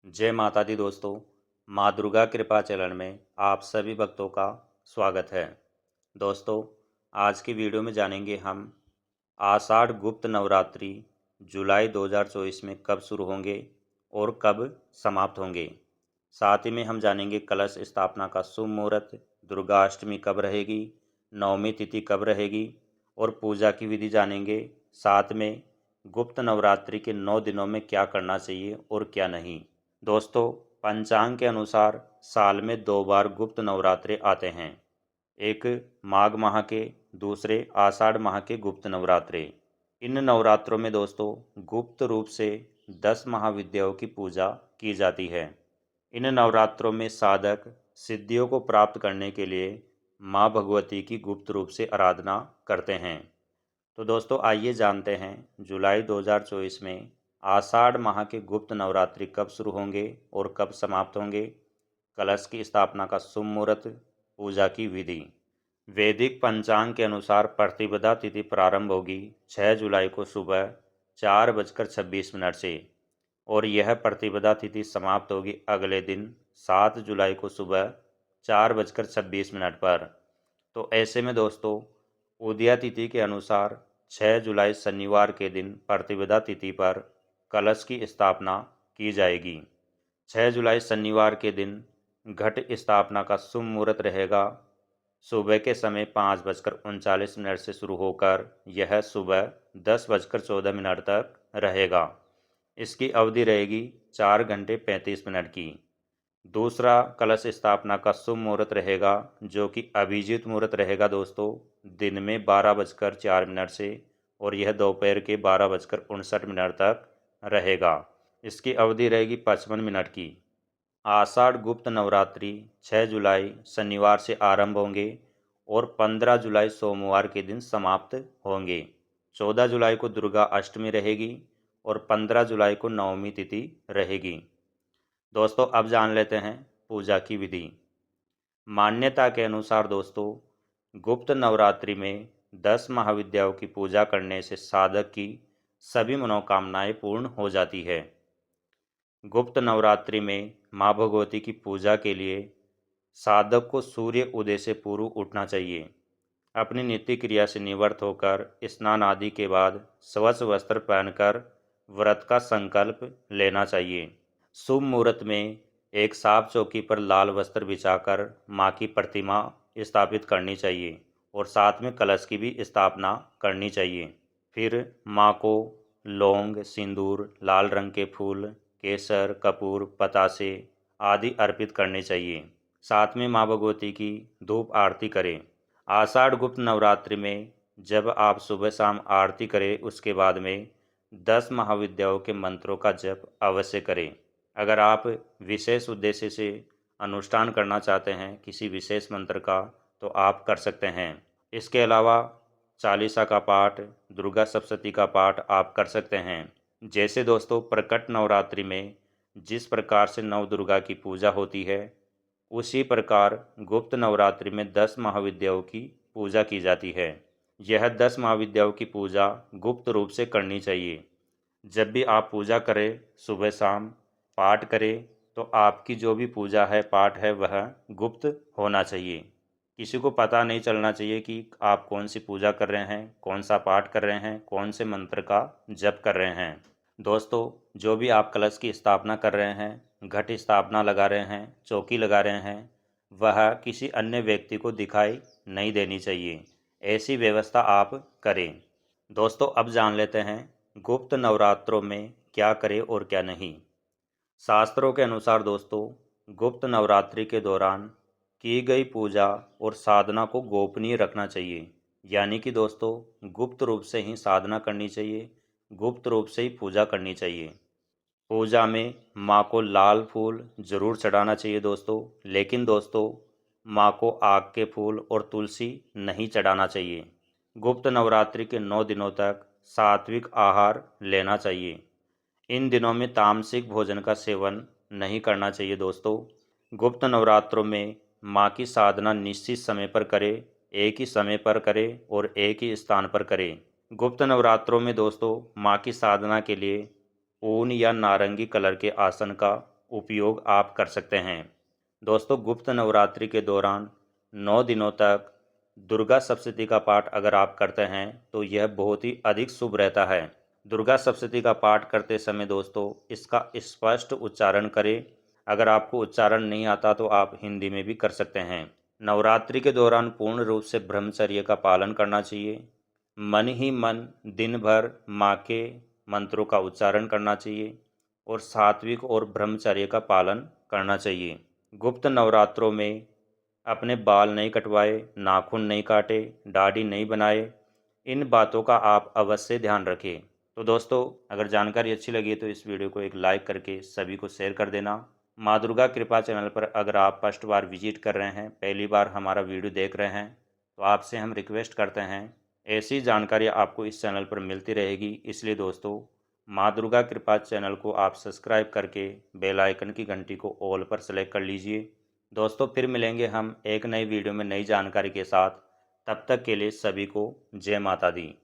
जय माता दी दोस्तों। माँ दुर्गा कृपा चरण में आप सभी भक्तों का स्वागत है। दोस्तों, आज की वीडियो में जानेंगे हम आषाढ़ गुप्त नवरात्रि जुलाई 2024 में कब शुरू होंगे और कब समाप्त होंगे। साथ ही में हम जानेंगे कलश स्थापना का शुभ मुहूर्त, दुर्गा अष्टमी कब रहेगी, नवमी तिथि कब रहेगी और पूजा की विधि जानेंगे। साथ में गुप्त नवरात्रि के 9 दिनों में क्या करना चाहिए और क्या नहीं। दोस्तों, पंचांग के अनुसार साल में 2 बार गुप्त नवरात्रे आते हैं। एक माघ माह के, दूसरे आषाढ़ माह के गुप्त नवरात्रे। इन नवरात्रों में दोस्तों गुप्त रूप से 10 महाविद्याओं की पूजा की जाती है। इन नवरात्रों में साधक सिद्धियों को प्राप्त करने के लिए माँ भगवती की गुप्त रूप से आराधना करते हैं। तो दोस्तों आइए जानते हैं जुलाई 2024 में आषाढ़ माह के गुप्त नवरात्रि कब शुरू होंगे और कब समाप्त होंगे। कलश की स्थापना का शुभ मुहूर्त, पूजा की विधि। वैदिक पंचांग के अनुसार प्रतिपदा तिथि प्रारंभ होगी 6 जुलाई को सुबह 4:26 से और यह प्रतिपदा तिथि समाप्त होगी अगले दिन 7 जुलाई को सुबह 4:26 पर। तो ऐसे में दोस्तों उदया तिथि के अनुसार 6 जुलाई शनिवार के दिन प्रतिपदा तिथि पर कलश की स्थापना की जाएगी। 6 जुलाई शनिवार के दिन घट स्थापना का शुभ मुहूर्त रहेगा। सुबह के समय 5:39 से शुरू होकर यह सुबह 10:14 तक रहेगा। इसकी अवधि रहेगी 4 घंटे 35 मिनट की। दूसरा कलश स्थापना का शुभ मुहूर्त रहेगा जो कि अभिजीत मुहूर्त रहेगा दोस्तों, दिन में 12:04 से और यह दोपहर के 12:59 तक रहेगा। इसकी अवधि रहेगी 55 मिनट की। आषाढ़ गुप्त नवरात्रि 6 जुलाई शनिवार से आरंभ होंगे और 15 जुलाई सोमवार के दिन समाप्त होंगे। 14 जुलाई को दुर्गा अष्टमी रहेगी और 15 जुलाई को नवमी तिथि रहेगी। दोस्तों अब जान लेते हैं पूजा की विधि। मान्यता के अनुसार दोस्तों गुप्त नवरात्रि में 10 महाविद्याओं की पूजा करने से साधक की सभी मनोकामनाएं पूर्ण हो जाती है। गुप्त नवरात्रि में माँ भगवती की पूजा के लिए साधक को सूर्य उदय से पूर्व उठना चाहिए। अपनी नित्य क्रिया से निवृत्त होकर स्नान आदि के बाद स्वच्छ वस्त्र पहनकर व्रत का संकल्प लेना चाहिए। शुभ मुहूर्त में एक साफ चौकी पर लाल वस्त्र बिछाकर माँ की प्रतिमा स्थापित करनी चाहिए और साथ में कलश की भी स्थापना करनी चाहिए। फिर माँ को लौंग, सिंदूर, लाल रंग के फूल, केसर, कपूर, पतासे आदि अर्पित करने चाहिए। साथ में माँ भगवती की धूप आरती करें। आषाढ़ गुप्त नवरात्रि में जब आप सुबह शाम आरती करें उसके बाद में 10 महाविद्याओं के मंत्रों का जप अवश्य करें। अगर आप विशेष उद्देश्य से अनुष्ठान करना चाहते हैं किसी विशेष मंत्र का तो आप कर सकते हैं। इसके अलावा चालीसा का पाठ, दुर्गा सप्तशती का पाठ आप कर सकते हैं। जैसे दोस्तों प्रकट नवरात्रि में जिस प्रकार से नव दुर्गा की पूजा होती है उसी प्रकार गुप्त नवरात्रि में 10 महाविद्याओं की पूजा की जाती है। यह 10 महाविद्याओं की पूजा गुप्त रूप से करनी चाहिए। जब भी आप पूजा करें सुबह शाम पाठ करें तो आपकी जो भी पूजा है पाठ है वह गुप्त होना चाहिए। किसी को पता नहीं चलना चाहिए कि आप कौन सी पूजा कर रहे हैं, कौन सा पाठ कर रहे हैं, कौन से मंत्र का जप कर रहे हैं। दोस्तों जो भी आप कलश की स्थापना कर रहे हैं, घट स्थापना लगा रहे हैं, चौकी लगा रहे हैं, वह किसी अन्य व्यक्ति को दिखाई नहीं देनी चाहिए। ऐसी व्यवस्था आप करें। दोस्तों अब जान लेते हैं गुप्त नवरात्रों में क्या करें और क्या नहीं। शास्त्रों के अनुसार दोस्तों गुप्त नवरात्रि के दौरान की गई पूजा और साधना को गोपनीय रखना चाहिए। यानी कि दोस्तों गुप्त रूप से ही साधना करनी चाहिए, गुप्त रूप से ही पूजा करनी चाहिए। पूजा में माँ को लाल फूल जरूर चढ़ाना चाहिए दोस्तों, लेकिन दोस्तों माँ को आग के फूल और तुलसी नहीं चढ़ाना चाहिए। गुप्त नवरात्रि के 9 दिनों तक सात्विक आहार लेना चाहिए। इन दिनों में तामसिक भोजन का सेवन नहीं करना चाहिए दोस्तों। गुप्त नवरात्रों में माँ की साधना निश्चित समय पर करें, एक ही समय पर करें और एक ही स्थान पर करें। गुप्त नवरात्रों में दोस्तों माँ की साधना के लिए ऊन या नारंगी कलर के आसन का उपयोग आप कर सकते हैं। दोस्तों, गुप्त नवरात्रि के दौरान 9 दिनों तक दुर्गा सप्तशती का पाठ अगर आप करते हैं तो यह बहुत ही अधिक शुभ रहता है। दुर्गा सप्तशती का पाठ करते समय दोस्तों इसका स्पष्ट उच्चारण करें। अगर आपको उच्चारण नहीं आता तो आप हिंदी में भी कर सकते हैं। नवरात्रि के दौरान पूर्ण रूप से ब्रह्मचर्य का पालन करना चाहिए। मन ही मन दिन भर माँ के मंत्रों का उच्चारण करना चाहिए और सात्विक और ब्रह्मचर्य का पालन करना चाहिए। गुप्त नवरात्रों में अपने बाल नहीं कटवाए, नाखून नहीं काटे, दाढ़ी नहीं बनाए। इन बातों का आप अवश्य ध्यान रखें। तो दोस्तों, अगर जानकारी अच्छी लगी तो इस वीडियो को एक लाइक करके सभी को शेयर कर देना। माँ दुर्गा कृपा चैनल पर अगर आप फर्स्ट बार विजिट कर रहे हैं, पहली बार हमारा वीडियो देख रहे हैं, तो आपसे हम रिक्वेस्ट करते हैं ऐसी जानकारी आपको इस चैनल पर मिलती रहेगी। इसलिए दोस्तों, माँ दुर्गा कृपा चैनल को आप सब्सक्राइब करके बेल आइकन की घंटी को ऑल पर सेलेक्ट कर लीजिए। दोस्तों, फिर मिलेंगे हम एक नई वीडियो में नई जानकारी के साथ। तब तक के लिए सभी को जय माता दी।